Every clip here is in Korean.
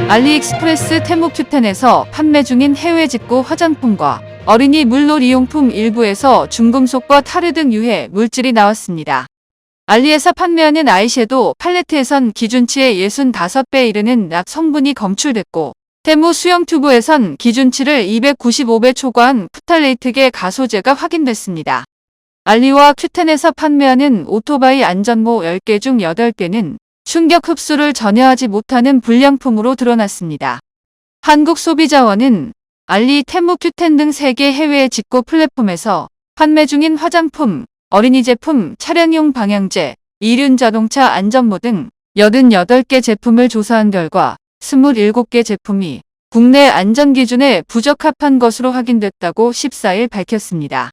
알리익스프레스 테무 큐텐에서 판매 중인 해외 직구 화장품과 어린이 물놀이용품 일부에서 중금속과 타르 등 유해 물질이 나왔습니다. 알리에서 판매하는 아이섀도우 팔레트에선 기준치의 65배에 이르는 약 성분이 검출됐고, 테무 수영 튜브에선 기준치를 295배 초과한 프탈레이트계 가소제가 확인됐습니다. 알리와 큐텐에서 판매하는 오토바이 안전모 10개 중 8개는 충격 흡수를 전혀 하지 못하는 불량품으로 드러났습니다. 한국소비자원은 알리, 테무, 큐텐 등 3개 해외 직구 플랫폼에서 판매 중인 화장품, 어린이 제품, 차량용 방향제, 이륜 자동차 안전모 등 88개 제품을 조사한 결과 27개 제품이 국내 안전기준에 부적합한 것으로 확인됐다고 14일 밝혔습니다.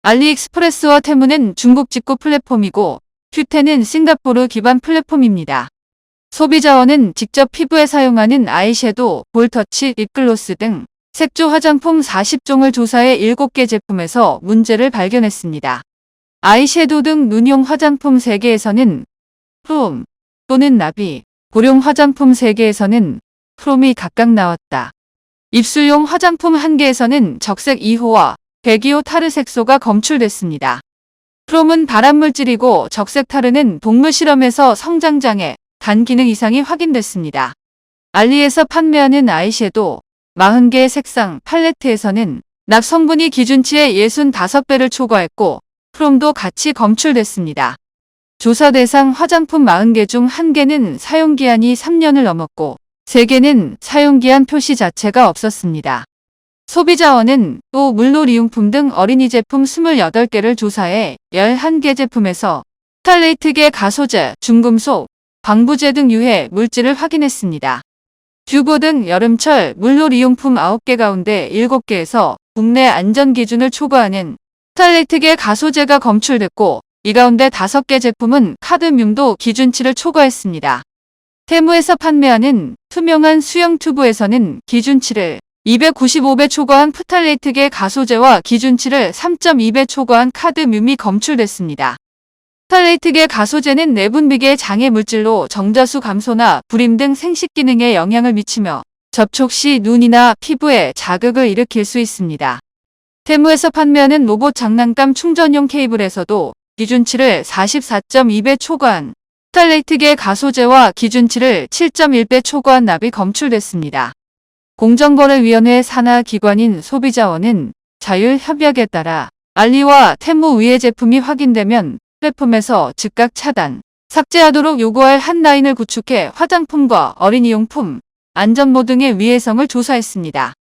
알리익스프레스와 테무는 중국 직구 플랫폼이고 큐텐은 싱가포르 기반 플랫폼입니다. 소비자원은 직접 피부에 사용하는 아이섀도우, 볼터치, 립글로스 등 색조 화장품 40종을 조사해 7개 제품에서 문제를 발견했습니다. 아이섀도우 등 눈용 화장품 3개에서는 프롬 또는 나비, 고령 화장품 3개에서는 프롬이 각각 나왔다. 입술용 화장품 1개에서는 적색 2호와 배기호 타르 색소가 검출됐습니다. 프롬은 발암물질이고 적색 타르는 동물 실험에서 성장장애, 간 기능 이상이 확인됐습니다. 알리에서 판매하는 아이섀도우 40개의 색상 팔레트에서는 납 성분이 기준치의 65배를 초과했고 프롬도 같이 검출됐습니다. 조사 대상 화장품 40개 중 1개는 사용기한이 3년을 넘었고 3개는 사용기한 표시 자체가 없었습니다. 소비자원은 또 물놀이용품 등 어린이 제품 28개를 조사해 11개 제품에서 프탈레이트계 가소제, 중금속, 방부제 등 유해 물질을 확인했습니다. 듀보 등 여름철 물놀이용품 9개 가운데 7개에서 국내 안전기준을 초과하는 프탈레이트계 가소제가 검출됐고 이 가운데 5개 제품은 카드뮴도 기준치를 초과했습니다. 테무에서 판매하는 투명한 수영 튜브에서는 기준치를 295배 초과한 프탈레이트계 가소제와 기준치를 3.2배 초과한 카드뮴이 검출됐습니다. 프탈레이트계 가소제는 내분비계 장애 물질로 정자수 감소나 불임 등 생식 기능에 영향을 미치며 접촉 시 눈이나 피부에 자극을 일으킬 수 있습니다. 테무에서 판매하는 로봇 장난감 충전용 케이블에서도 기준치를 44.2배 초과한 프탈레이트계 가소제와 기준치를 7.1배 초과한 납이 검출됐습니다. 공정거래위원회 산하 기관인 소비자원은 자율협약에 따라 알리와 테무 위해 제품이 확인되면 플랫폼에서 즉각 차단, 삭제하도록 요구할 한 라인을 구축해 화장품과 어린이용품, 안전모 등의 위해성을 조사했습니다.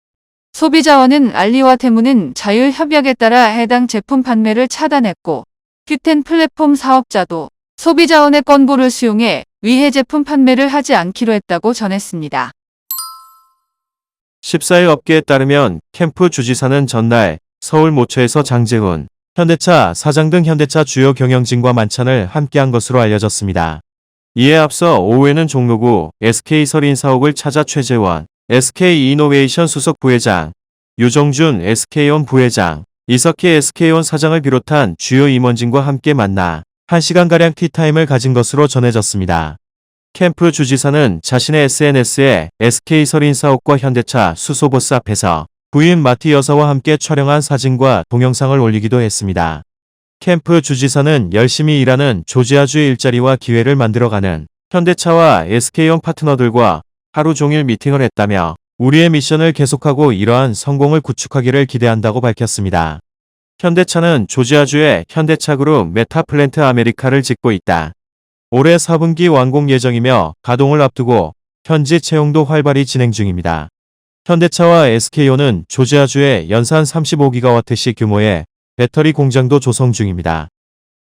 소비자원은 알리와 테무는 자율협약에 따라 해당 제품 판매를 차단했고 큐텐 플랫폼 사업자도 소비자원의 건보를 수용해 위해 제품 판매를 하지 않기로 했다고 전했습니다. 14일 업계에 따르면 캠프 주지사는 전날 서울 모처에서 장재훈, 현대차 사장 등 현대차 주요 경영진과 만찬을 함께한 것으로 알려졌습니다. 이에 앞서 오후에는 종로구 SK설인사옥을 찾아 최재원, SK이노베이션 수석 부회장, 유정준 SK온 부회장, 이석희 SK온 사장을 비롯한 주요 임원진과 함께 만나 1시간가량 티타임을 가진 것으로 전해졌습니다. 캠프 주지사는 자신의 SNS에 SK설인사옥과 현대차 수소버스 앞에서 부인 마티 여사와 함께 촬영한 사진과 동영상을 올리기도 했습니다. 캠프 주지사는 열심히 일하는 조지아주의 일자리와 기회를 만들어가는 현대차와 SK온 파트너들과 하루 종일 미팅을 했다며 우리의 미션을 계속하고 이러한 성공을 구축하기를 기대한다고 밝혔습니다. 현대차는 조지아주의 현대차그룹 메타플랜트 아메리카를 짓고 있다. 올해 4분기 완공 예정이며 가동을 앞두고 현지 채용도 활발히 진행 중입니다. 현대차와 SK온은 조지아주에 연산 35GW시 규모의 배터리 공장도 조성 중입니다.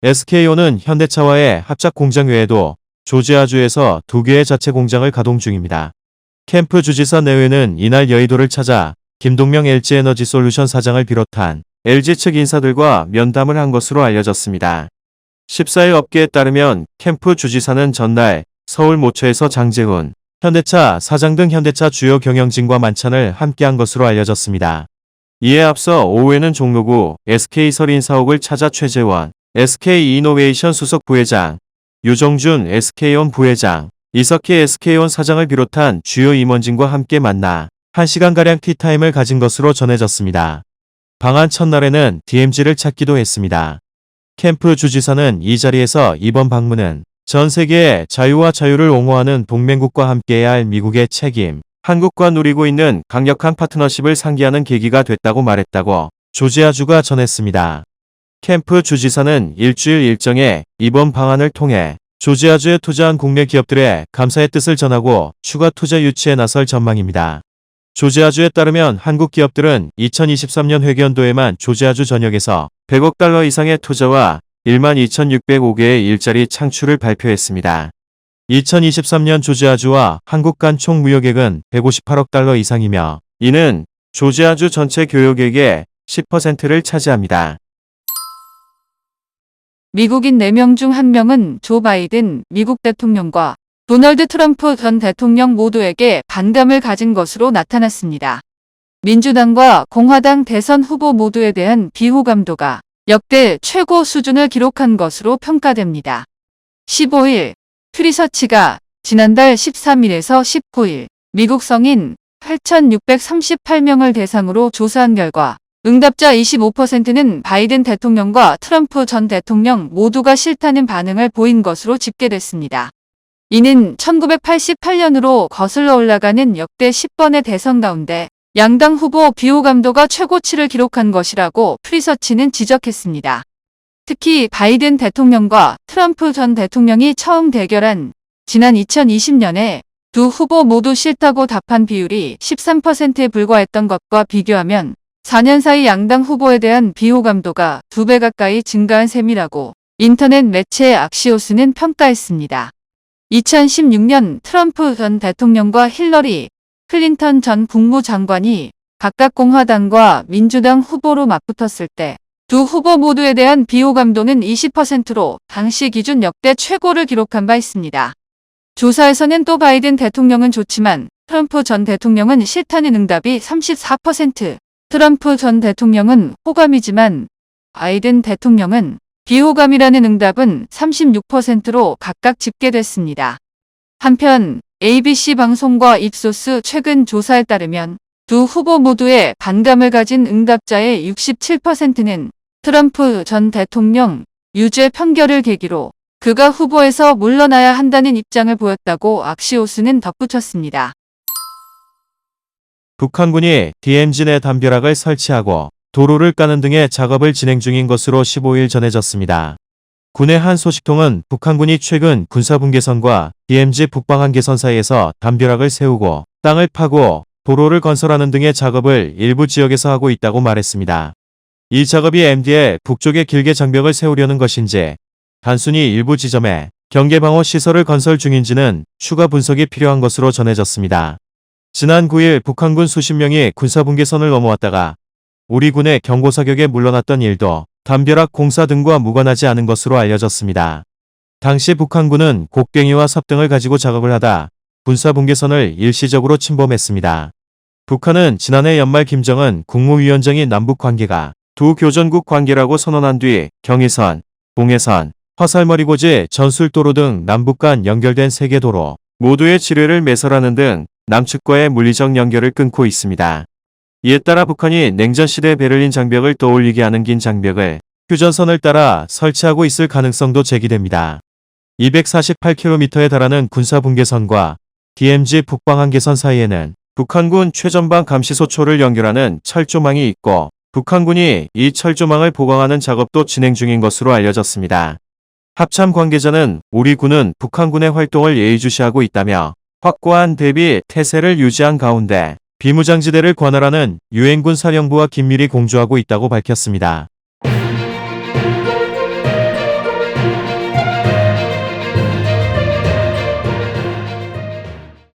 SK온은 현대차와의 합작 공장 외에도 조지아주에서 2개의 자체 공장을 가동 중입니다. 캠프 주지사 내외는 이날 여의도를 찾아 김동명 LG에너지솔루션 사장을 비롯한 LG 측 인사들과 면담을 한 것으로 알려졌습니다. 14일 업계에 따르면 캠프 주지사는 전날 서울 모처에서 장재훈, 현대차 사장 등 현대차 주요 경영진과 만찬을 함께한 것으로 알려졌습니다. 이에 앞서 오후에는 종로구 SK설인사옥을 찾아 최재원, SK이노베이션 수석 부회장, 유정준 SK온 부회장, 이석희 SK온 사장을 비롯한 주요 임원진과 함께 만나 1시간가량 티타임을 가진 것으로 전해졌습니다. 방한 첫날에는 DMZ를 찾기도 했습니다. 캠프 주지사는 이 자리에서 이번 방문은 전 세계의 자유와 자유를 옹호하는 동맹국과 함께해야 할 미국의 책임, 한국과 누리고 있는 강력한 파트너십을 상기하는 계기가 됐다고 말했다고 조지아주가 전했습니다. 캠프 주지사는 일주일 일정에 이번 방안을 통해 조지아주에 투자한 국내 기업들의 감사의 뜻을 전하고 추가 투자 유치에 나설 전망입니다. 조지아주에 따르면 한국 기업들은 2023년 회계연도에만 조지아주 전역에서 100억 달러 이상의 투자와 12,605개의 일자리 창출을 발표했습니다. 2023년 조지아주와 한국 간 총 무역액은 158억 달러 이상이며 이는 조지아주 전체 교역액의 10%를 차지합니다. 미국인 4명 중 1명은 조 바이든 미국 대통령과 도널드 트럼프 전 대통령 모두에게 반감을 가진 것으로 나타났습니다. 민주당과 공화당 대선 후보 모두에 대한 비호감도가 역대 최고 수준을 기록한 것으로 평가됩니다. 15일 퓨리서치가 지난달 13일에서 19일 미국 성인 8,638명을 대상으로 조사한 결과 응답자 25%는 바이든 대통령과 트럼프 전 대통령 모두가 싫다는 반응을 보인 것으로 집계됐습니다. 이는 1988년으로 거슬러 올라가는 역대 10번의 대선 가운데 양당 후보 비호감도가 최고치를 기록한 것이라고 프리서치는 지적했습니다. 특히 바이든 대통령과 트럼프 전 대통령이 처음 대결한 지난 2020년에 두 후보 모두 싫다고 답한 비율이 13%에 불과했던 것과 비교하면 4년 사이 양당 후보에 대한 비호감도가 2배 가까이 증가한 셈이라고 인터넷 매체 악시오스는 평가했습니다. 2016년 트럼프 전 대통령과 힐러리 클린턴 전 국무장관이 각각 공화당과 민주당 후보로 맞붙었을 때 두 후보 모두에 대한 비호감도는 20%로 당시 기준 역대 최고를 기록한 바 있습니다. 조사에서는 또 바이든 대통령은 좋지만 트럼프 전 대통령은 싫다는 응답이 34%, 트럼프 전 대통령은 호감이지만 바이든 대통령은 비호감이라는 응답은 36%로 각각 집계됐습니다. 한편 ABC 방송과 입소스 최근 조사에 따르면 두 후보 모두의 반감을 가진 응답자의 67%는 트럼프 전 대통령 유죄 판결을 계기로 그가 후보에서 물러나야 한다는 입장을 보였다고 악시오스는 덧붙였습니다. 북한군이 DMZ 내 담벼락을 설치하고 도로를 까는 등의 작업을 진행 중인 것으로 15일 전해졌습니다. 군의 한 소식통은 북한군이 최근 군사분계선과 DMZ 북방한계선 사이에서 담벼락을 세우고 땅을 파고 도로를 건설하는 등의 작업을 일부 지역에서 하고 있다고 말했습니다. 이 작업이 MD의 북쪽에 길게 장벽을 세우려는 것인지 단순히 일부 지점에 경계방어 시설을 건설 중인지는 추가 분석이 필요한 것으로 전해졌습니다. 지난 9일 북한군 수십 명이 군사분계선을 넘어왔다가 우리 군의 경고사격에 물러났던 일도 담벼락 공사 등과 무관하지 않은 것으로 알려졌습니다. 당시 북한군은 곡괭이와 삽등을 가지고 작업을 하다 군사분계선을 일시적으로 침범했습니다. 북한은 지난해 연말 김정은 국무위원장이 남북 관계가 두 교전국 관계라고 선언한 뒤 경의선, 봉해선, 화살머리고지 전술도로 등 남북 간 연결된 세계도로 모두의 지뢰를 매설하는 등 남측과의 물리적 연결을 끊고 있습니다. 이에 따라 북한이 냉전시대 베를린 장벽을 떠올리게 하는 긴 장벽을 휴전선을 따라 설치하고 있을 가능성도 제기됩니다. 248km에 달하는 군사분계선과 DMZ 북방한계선 사이에는 북한군 최전방 감시소초를 연결하는 철조망이 있고 북한군이 이 철조망을 보강하는 작업도 진행 중인 것으로 알려졌습니다. 합참 관계자는 우리 군은 북한군의 활동을 예의주시하고 있다며 확고한 대비 태세를 유지한 가운데 비무장지대를 관할하는 유엔군 사령부와 긴밀히 공조하고 있다고 밝혔습니다.